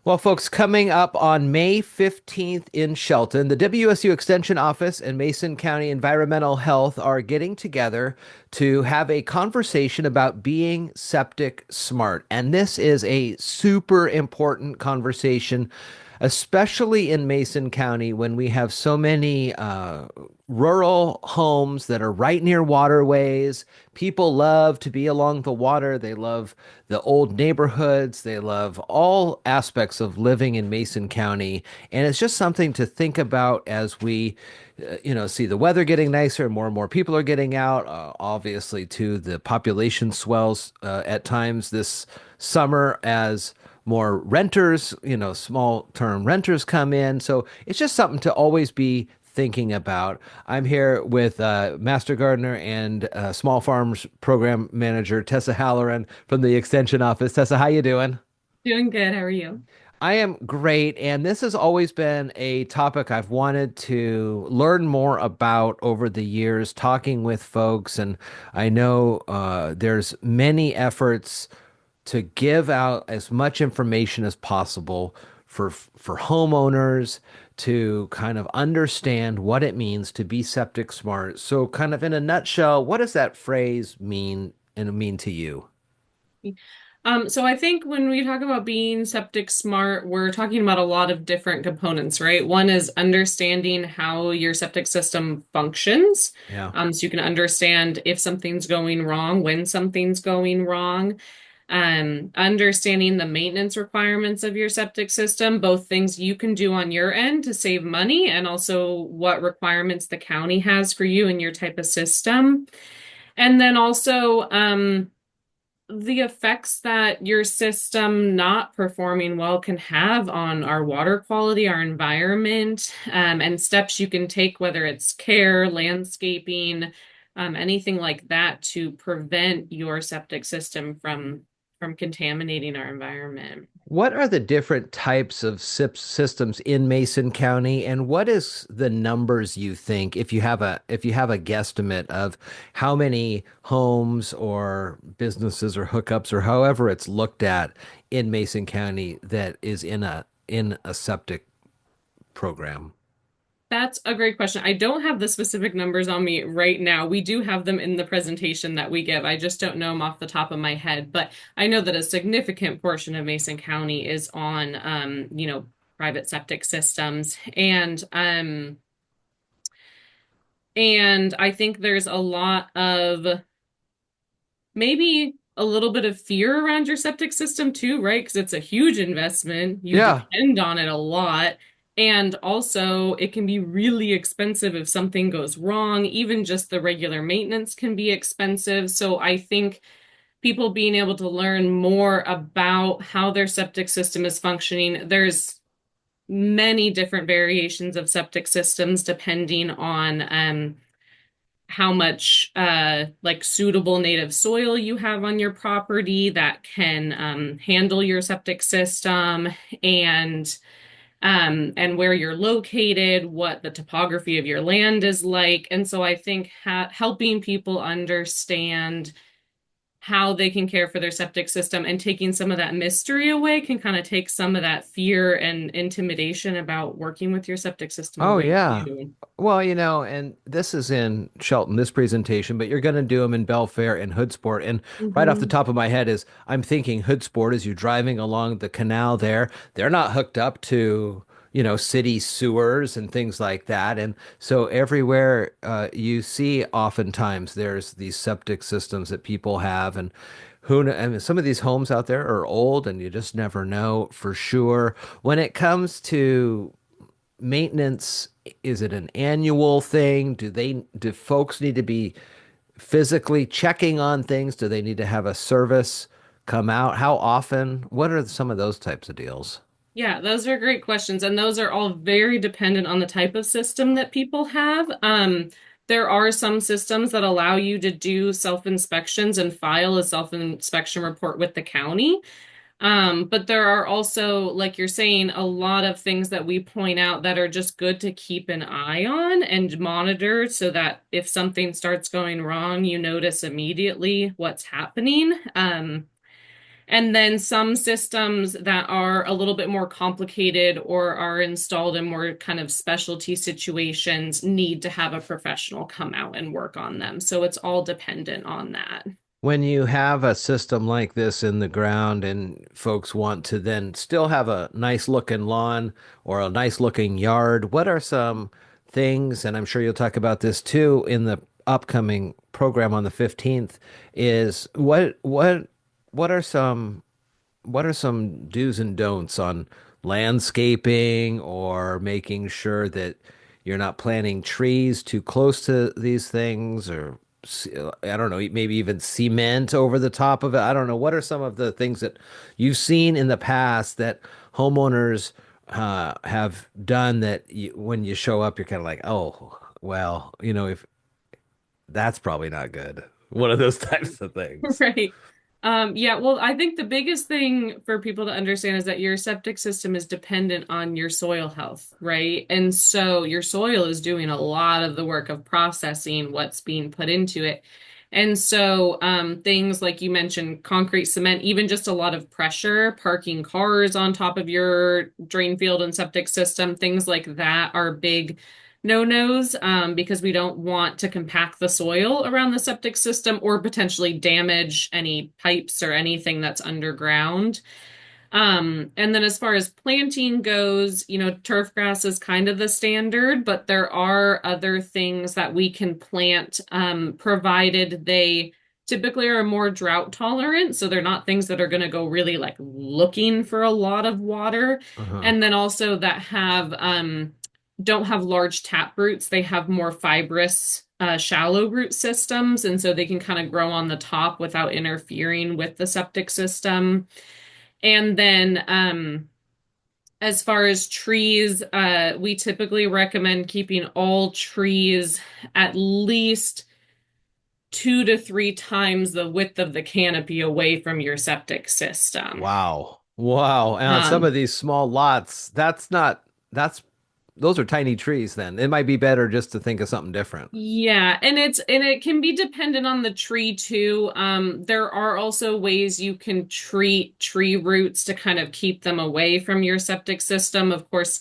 Well, folks, coming up on May 15th in Shelton, the WSU Extension Office and Mason County Environmental Health are getting together to have a conversation about being septic smart. And this is a super important conversation, especially in Mason County when we have so many rural homes that are right near waterways. People love to be along the water. They love the old neighborhoods. They love all aspects of living in Mason County. And it's just something to think about as we, see the weather getting nicer and more people are getting out. Obviously, too, the population swells at times this summer as more renters, small term renters come in. So it's just something to always be thinking about. I'm here with Master Gardener and Small Farms Program Manager Tessa Halloran from the Extension Office. Tessa, how you doing? Doing good. How are you? I am great, and this has always been a topic I've wanted to learn more about over the years, talking with folks, and I know there's many efforts to give out as much information as possible for homeowners to kind of understand what it means to be septic smart. So, kind of in a nutshell, what does that phrase mean to you? So I think when we talk about being septic smart, we're talking about a lot of different components, right? One is understanding how your septic system functions. Yeah. So you can understand if something's going wrong, when something's going wrong. Understanding the maintenance requirements of your septic system, both things you can do on your end to save money and also what requirements the county has for you and your type of system. And then also, the effects that your system not performing well can have on our water quality, our environment, and steps you can take, whether it's care, landscaping, anything like that, to prevent your septic system from contaminating our environment. What are the different types of SIP systems in Mason County, and what is the numbers you think, if you have a guesstimate of how many homes or businesses or hookups or however it's looked at in Mason County that is in a septic program? That's a great question. I don't have the specific numbers on me right now. We do have them in the presentation that we give. I just don't know them off the top of my head, but I know that a significant portion of Mason County is on, private septic systems. And I think there's a lot of maybe a little bit of fear around your septic system too, right? Because it's a huge investment. You Yeah. depend on it a lot. And also, it can be really expensive if something goes wrong. Even just the regular maintenance can be expensive. So I think people being able to learn more about how their septic system is functioning, there's many different variations of septic systems depending on how much like suitable native soil you have on your property that can handle your septic system, and where you're located, what the topography of your land is like. And so I think helping people understand how they can care for their septic system and taking some of that mystery away can kind of take some of that fear and intimidation about working with your septic system Oh, away yeah. too. Well, and this is in Shelton, this presentation, but you're going to do them in Belfair and Hoodsport. And right off the Mhm. top of my head is I'm thinking Hoodsport as you're driving along the canal there. They're not hooked up to, city sewers and things like that. And so everywhere you see, oftentimes there's these septic systems that people have. And I mean, some of these homes out there are old and you just never know for sure. When it comes to maintenance, is it an annual thing? Do folks need to be physically checking on things? Do they need to have a service come out? How often? What are some of those types of deals? Yeah, those are great questions. And those are all very dependent on the type of system that people have. There are some systems that allow you to do self-inspections and file a self-inspection report with the county. But there are also, like you're saying, a lot of things that we point out that are just good to keep an eye on and monitor so that if something starts going wrong, you notice immediately what's happening. And then some systems that are a little bit more complicated or are installed in more kind of specialty situations need to have a professional come out and work on them. So it's all dependent on that. When you have a system like this in the ground and folks want to then still have a nice looking lawn or a nice looking yard, what are some things, and I'm sure you'll talk about this too in the upcoming program on the 15th, is what are some do's and don'ts on landscaping or making sure that you're not planting trees too close to these things or I don't know, maybe even cement over the top of it. I don't know. What are some of the things that you've seen in the past that homeowners have done that when you show up, you're kind of like, oh, well, if that's probably not good. One of those types of things. Right. Yeah, well, I think the biggest thing for people to understand is that your septic system is dependent on your soil health, right? And so your soil is doing a lot of the work of processing what's being put into it. And so things like you mentioned, concrete, cement, even just a lot of pressure, parking cars on top of your drain field and septic system, things like that are big no-nos because we don't want to compact the soil around the septic system or potentially damage any pipes or anything that's underground. And then as far as planting goes, turf grass is kind of the standard, but there are other things that we can plant, provided they typically are more drought tolerant. So they're not things that are going to go really like looking for a lot of water. Uh-huh. And then also that have, don't have large tap roots. They have more fibrous, shallow root systems. And so they can kind of grow on the top without interfering with the septic system. And then as far as trees, we typically recommend keeping all trees at least 2 to 3 times the width of the canopy away from your septic system. Wow. Wow. And on some Um, of these small lots, those are tiny trees then. It might be better just to think of something different. Yeah, and it can be dependent on the tree too. There are also ways you can treat tree roots to kind of keep them away from your septic system. Of course,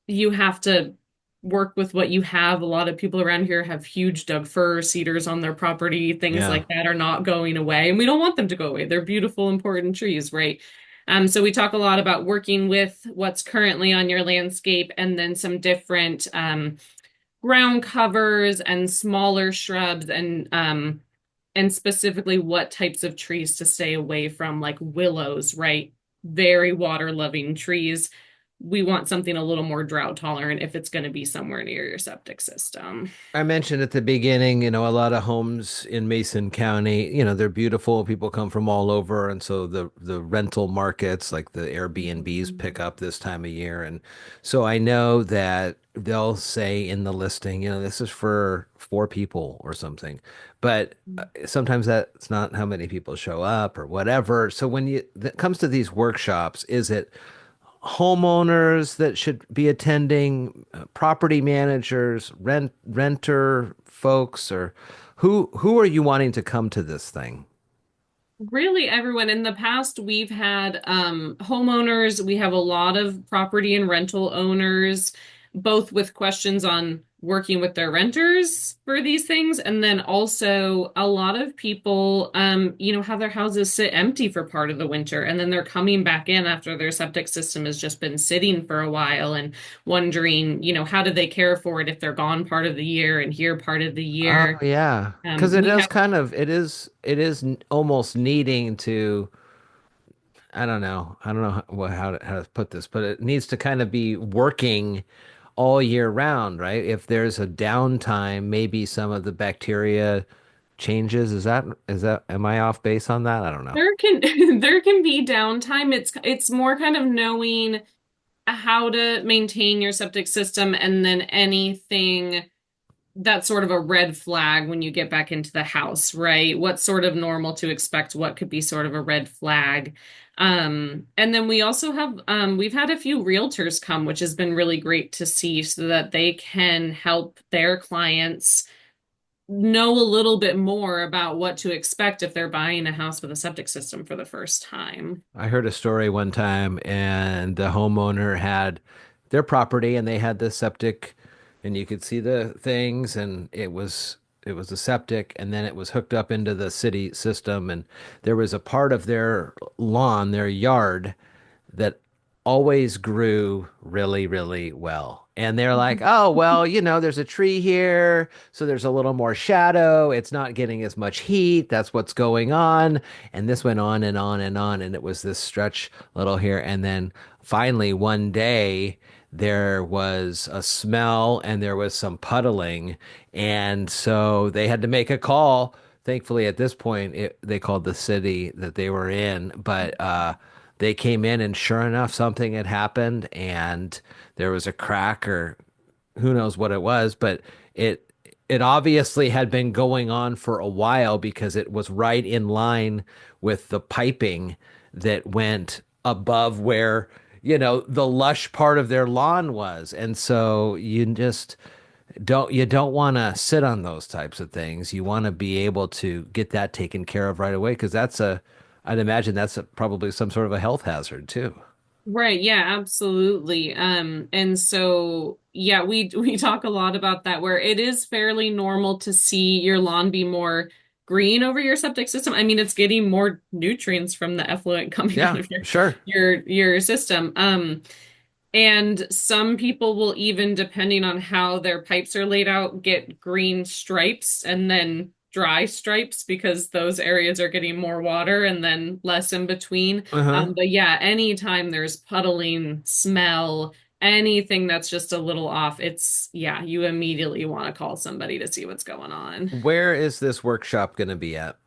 you have to work with what you have. A lot of people around here have huge Doug fir cedars on their property. Things Yeah. like that are not going away, and we don't want them to go away. They're beautiful, important trees, right? So we talk a lot about working with what's currently on your landscape and then some different ground covers and smaller shrubs and specifically what types of trees to stay away from, like willows, right? Very water loving trees. We want something a little more drought tolerant if it's going to be somewhere near your septic system. I mentioned at the beginning, a lot of homes in Mason County, they're beautiful. People come from all over, and so the rental markets, like the Airbnbs, pick up this time of year. And so I know that they'll say in the listing, this is for 4 people or something. But sometimes that's not how many people show up or whatever. So when it comes to these workshops, is it homeowners that should be attending, property managers, renter folks, or who are you wanting to come to this thing? Really, everyone. In the past, we've had homeowners, we have a lot of property and rental owners, both with questions on working with their renters for these things, and then also a lot of people, have their houses sit empty for part of the winter, and then they're coming back in after their septic system has just been sitting for a while and wondering, how do they care for it if they're gone part of the year and here part of the Oh year. yeah, because it We is have kind of almost needing to. I don't know how to put this, but it needs to kind of be working all year round, right? If there's a downtime, maybe some of the bacteria changes. Is that am I off base on that? I don't know. There can there can be downtime. It's more kind of knowing how to maintain your septic system and then anything that's sort of a red flag when you get back into the house, right? What's sort of normal to expect, what could be sort of a red flag. And then we also have we've had a few realtors come, which has been really great to see so that they can help their clients know a little bit more about what to expect if they're buying a house with a septic system for the first time. I heard a story one time, and the homeowner had their property, and they had the septic, and you could see the things, and it was a septic, and then it was hooked up into the city system, and there was a part of their lawn, their yard, that always grew really, really well. And they're like, oh, well, there's a tree here, so there's a little more shadow. It's not getting as much heat. That's what's going on. And this went on and on and on. And it was this stretch little here. And then finally, one day, there was a smell and there was some puddling. And so they had to make a call. Thankfully, at this point, they called the city that they were in, but they came in and sure enough, something had happened and there was a crack or who knows what it was, but it it obviously had been going on for a while because it was right in line with the piping that went above where, the lush part of their lawn was. And so you don't want to sit on those types of things. You want to be able to get that taken care of right away because I'd imagine probably some sort of a health hazard too. Right, yeah, absolutely. And so yeah, we talk a lot about that where it is fairly normal to see your lawn be more green over your septic system. I mean, it's getting more nutrients from the effluent coming out Yeah, of your sure. your system. And some people will even, depending on how their pipes are laid out, get green stripes and then dry stripes because those areas are getting more water and then less in between. Uh-huh. But yeah, anytime there's puddling, smell, anything that's just a little off, yeah, you immediately want to call somebody to see what's going on. Where is this workshop going to be at?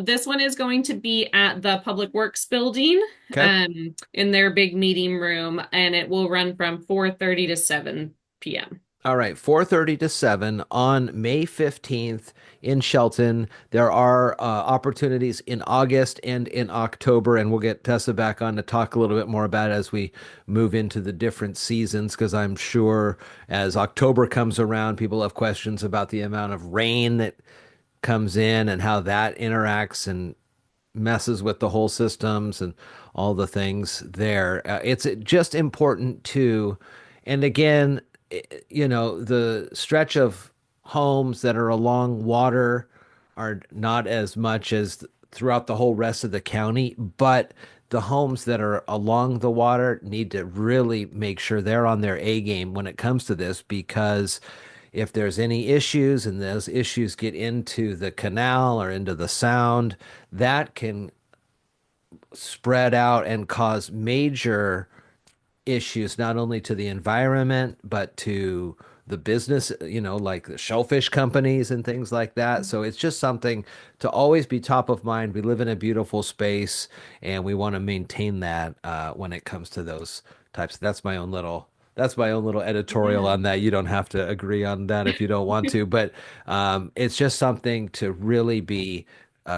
This one is going to be at the Public Works Building, Okay. in their big meeting room, and it will run from 4:30 to 7 p.m. All right, 4:30 to 7 on May 15th in Shelton. There are opportunities in August and in October, and we'll get Tessa back on to talk a little bit more about it as we move into the different seasons, because I'm sure as October comes around, people have questions about the amount of rain that comes in and how that interacts and messes with the whole systems and all the things there. It's just important to, and again, the stretch of homes that are along water are not as much as throughout the whole rest of the county, but the homes that are along the water need to really make sure they're on their A game when it comes to this because if there's any issues and those issues get into the canal or into the sound, that can spread out and cause major issues, not only to the environment, but to the business, like the shellfish companies and things like that. So it's just something to always be top of mind. We live in a beautiful space and we want to maintain that when it comes to those types. That's my own little editorial Yeah. on that. You don't have to agree on that if you don't want to, but it's just something to really be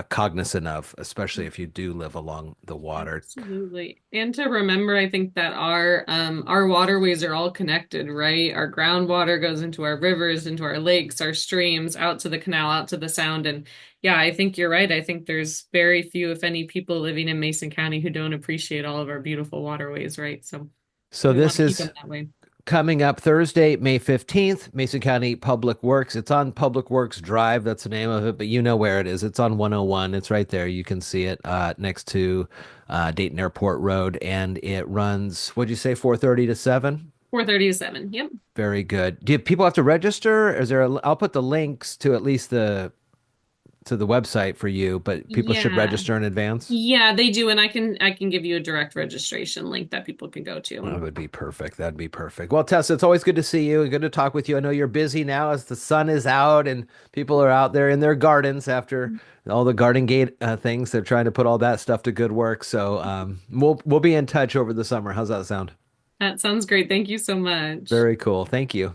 cognizant of, especially if you do live along the water. Absolutely. And to remember, I think that our waterways are all connected, right? Our groundwater goes into our rivers, into our lakes, our streams, out to the canal, out to the sound. And yeah, I think you're right. I think there's very few, if any, people living in Mason County who don't appreciate all of our beautiful waterways, right? So So we want this to keep them is that way. coming up Thursday, May 15th, Mason County Public Works. It's on Public Works Drive. That's the name of it, but you know where it is. It's on 101. It's right there. You can see it next to Dayton Airport Road, and it runs, what'd you say, 4:30 to 7? 4:30 to 7. Yep. Very good. Do people have to register? Is there I'll put the links to at least the website for you, but people should Yeah. register in advance? Yeah, they do. And I can give you a direct registration link that people can go to. That would be perfect. That'd be perfect. Well, Tessa, it's always good to see you and good to talk with you. I know you're busy now as the sun is out and people are out there in their gardens after all the garden gate things. They're trying to put all that stuff to good work. So we'll be in touch over the summer. How's that sound? That sounds great. Thank you so much. Very cool. Thank you.